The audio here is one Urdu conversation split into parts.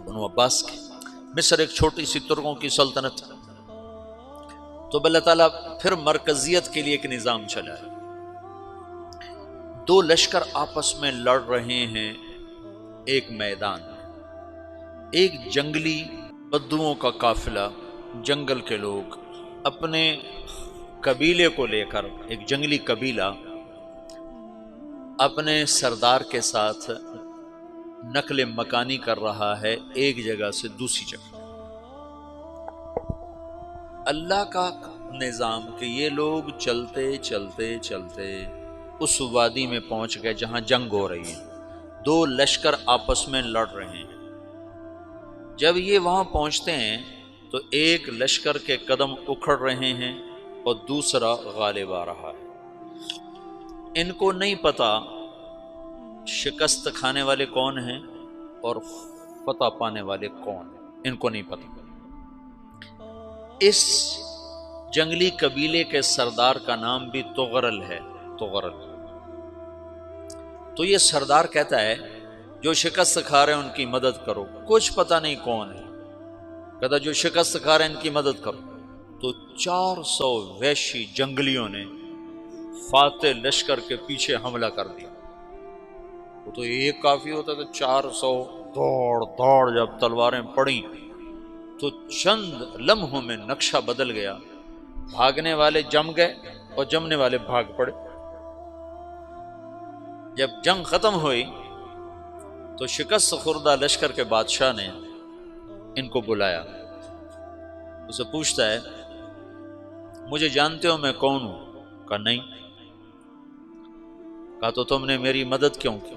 بنو عباس کے۔ مصر ایک چھوٹی سی ترکوں کی سلطنت، تو اللہ تعالیٰ پھر مرکزیت کے لیے ایک نظام چلا ہے۔ دو لشکر آپس میں لڑ رہے ہیں ایک میدان میں، ایک جنگلی بدوؤں کا قافلہ، جنگل کے لوگ اپنے قبیلے کو لے کر، ایک جنگلی قبیلہ اپنے سردار کے ساتھ نقل مکانی کر رہا ہے ایک جگہ سے دوسری جگہ۔ اللہ کا نظام کہ یہ لوگ چلتے چلتے چلتے اس وادی میں پہنچ گئے جہاں جنگ ہو رہی ہے، دو لشکر آپس میں لڑ رہے ہیں۔ جب یہ وہاں پہنچتے ہیں تو ایک لشکر کے قدم اکھڑ رہے ہیں اور دوسرا غالب آ رہا ہے۔ ان کو نہیں پتا شکست کھانے والے کون ہیں اور فتح پانے والے کون ہیں، ان کو نہیں پتا۔ اس جنگلی قبیلے کے سردار کا نام بھی تغرل ہے، تغرل۔ تو یہ سردار کہتا ہے جو شکست کھا رہے ہیں ان کی مدد کرو، کچھ پتہ نہیں کون ہے، کہتا جو شکست کھا رہے ہیں ان کی مدد کرو۔ تو 400 وحشی جنگلیوں نے فاتح لشکر کے پیچھے حملہ کر دیا۔ وہ تو ایک کافی ہوتا تھا، 400 دوڑ دوڑ جب تلواریں پڑیں تو چند لمحوں میں نقشہ بدل گیا، بھاگنے والے جم گئے اور جمنے والے بھاگ پڑے۔ جب جنگ ختم ہوئی تو شکست خوردہ لشکر کے بادشاہ نے ان کو بلایا، اسے پوچھتا ہے مجھے جانتے ہو میں کون ہوں؟ کہا نہیں۔ کہا تو تم نے میری مدد کیوں کی؟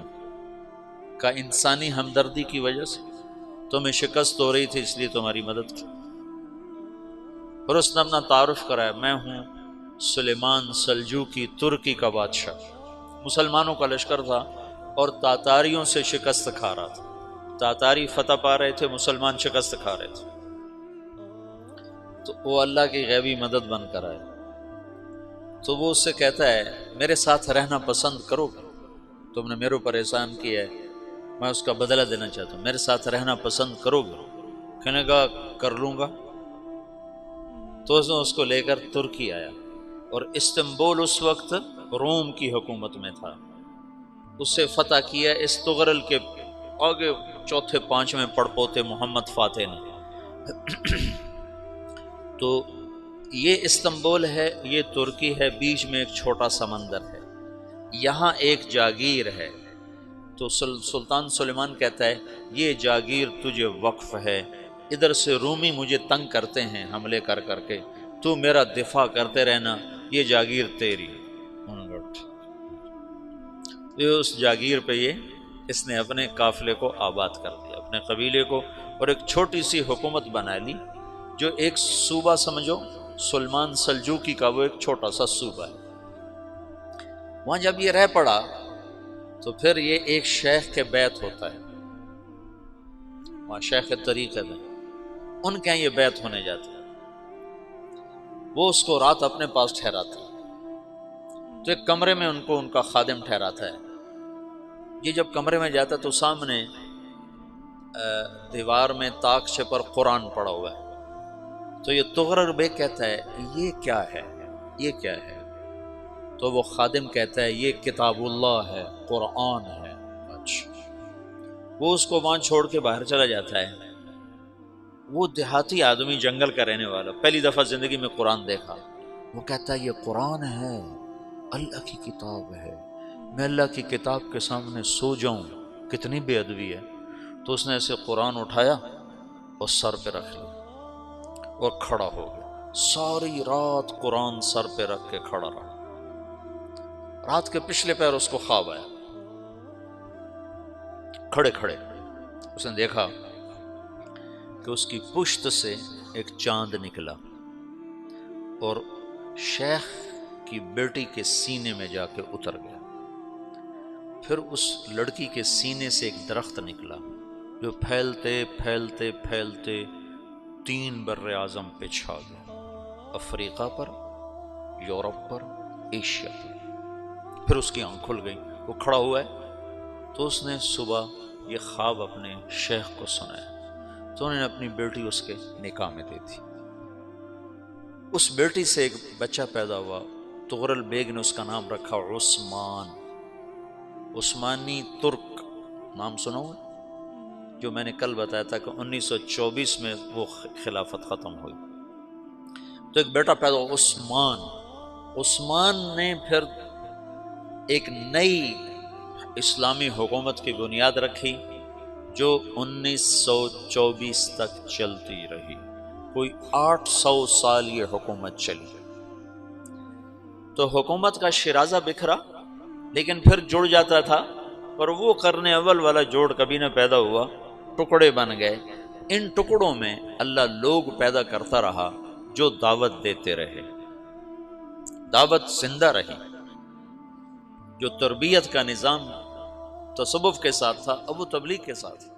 کہا انسانی ہمدردی کی وجہ سے، تمہیں شکست ہو رہی تھی اس لیے تمہاری مدد کی۔ پھر اس نے اپنا تعارف کرایا، میں ہوں سلیمان سلجوقی، ترکی کا بادشاہ۔ مسلمانوں کا لشکر تھا اور تاتاریوں سے شکست کھا رہا تھا، تاتاری فتح پا رہے تھے، مسلمان شکست کھا رہے تھے۔ تو وہ اللہ کی غیبی مدد بن کر آئے۔ تو وہ اس سے کہتا ہے میرے ساتھ رہنا پسند کرو گے؟ تم نے میرے اوپر احسان کیا ہے، میں اس کا بدلہ دینا چاہتا ہوں، میرے ساتھ رہنا پسند کرو گے؟ کہنے کا کر لوں گا۔ تو اس نے اس کو لے کر ترکی آیا، اور استنبول اس وقت روم کی حکومت میں تھا، اس سے فتح کیا اس تغرل کے آگے چوتھے پانچویں پڑپوتے محمد فاتح نے۔ تو یہ استنبول ہے، یہ ترکی ہے، بیچ میں ایک چھوٹا سمندر ہے، یہاں ایک جاگیر ہے۔ تو سلطان سلیمان کہتا ہے یہ جاگیر تجھے وقف ہے، ادھر سے رومی مجھے تنگ کرتے ہیں حملے کر کر کے، تو میرا دفاع کرتے رہنا، یہ جاگیر تیری۔ اس جاگیر پہ اس نے اپنے قافلے کو آباد کر دیا، اپنے قبیلے کو، اور ایک چھوٹی سی حکومت بنا لی، جو ایک صوبہ سمجھو سلمان سلجوقی کا، وہ ایک چھوٹا سا صوبہ ہے۔ وہاں جب یہ رہ پڑا تو پھر یہ ایک شیخ کے بیت ہوتا ہے، وہاں شیخ طریقت ہے، ان کے یہ بیت ہونے جاتا ہے، وہ اس کو رات اپنے پاس ٹھہراتا ہے۔ تو ایک کمرے میں ان کو ان کا خادم ٹھہراتا ہے۔ یہ جب کمرے میں جاتا ہے تو سامنے دیوار میں طاقچے پر قرآن پڑا ہوا ہے۔ تو یہ تغرل بیگ کہتا ہے یہ کیا ہے، یہ کیا ہے؟ تو وہ خادم کہتا ہے یہ کتاب اللہ ہے، قرآن ہے۔ اچھا، وہ اس کو وہاں چھوڑ کے باہر چلا جاتا ہے۔ وہ دیہاتی آدمی، جنگل کا رہنے والا، پہلی دفعہ زندگی میں قرآن دیکھا، وہ کہتا ہے یہ قرآن ہے، اللہ کی کتاب ہے، میں اللہ کی کتاب کے سامنے سو جاؤں، کتنی بے ادبی ہے۔ تو اس نے ایسے قرآن اٹھایا اور سر پہ رکھ لیا اور کھڑا ہو گیا، ساری رات قرآن سر پہ رکھ کے کھڑا رہا۔ رات کے پچھلے پہر اس کو خواب آیا، کھڑے کھڑے اس نے دیکھا کہ اس کی پشت سے ایک چاند نکلا اور شیخ کی بیٹی کے سینے میں جا کے اتر گیا۔ پھر اس لڑکی کے سینے سے ایک درخت نکلا جو پھیلتے پھیلتے پھیلتے 3 بر اعظم پہ چھا گیا، افریقہ پر، یورپ پر، ایشیا پر۔ پھر اس کی آنکھ کھل گئی، وہ کھڑا ہوا ہے۔ تو اس نے صبح یہ خواب اپنے شیخ کو سنایا، تو انہوں نے اپنی بیٹی اس کے نکاح میں دے دی۔ اس بیٹی سے ایک بچہ پیدا ہوا، تغرل بیگ نے اس کا نام رکھا عثمان، عثمانی ترک نام سنا ہوا، جو میں نے کل بتایا تھا کہ 1924 میں وہ خلافت ختم ہوئی۔ تو ایک بیٹا پیدا ہوا عثمان۔ عثمان نے پھر ایک نئی اسلامی حکومت کی بنیاد رکھی جو 1924 تک چلتی رہی، کوئی 800 سال یہ حکومت چلی۔ تو حکومت کا شیرازہ بکھرا لیکن پھر جڑ جاتا تھا، پر وہ قرن اول والا جوڑ کبھی نہ پیدا ہوا، ٹکڑے بن گئے۔ ان ٹکڑوں میں اللہ لوگ پیدا کرتا رہا جو دعوت دیتے رہے، دعوت زندہ رہی۔ جو تربیت کا نظام تصوف کے ساتھ تھا اب وہ تبلیغ کے ساتھ۔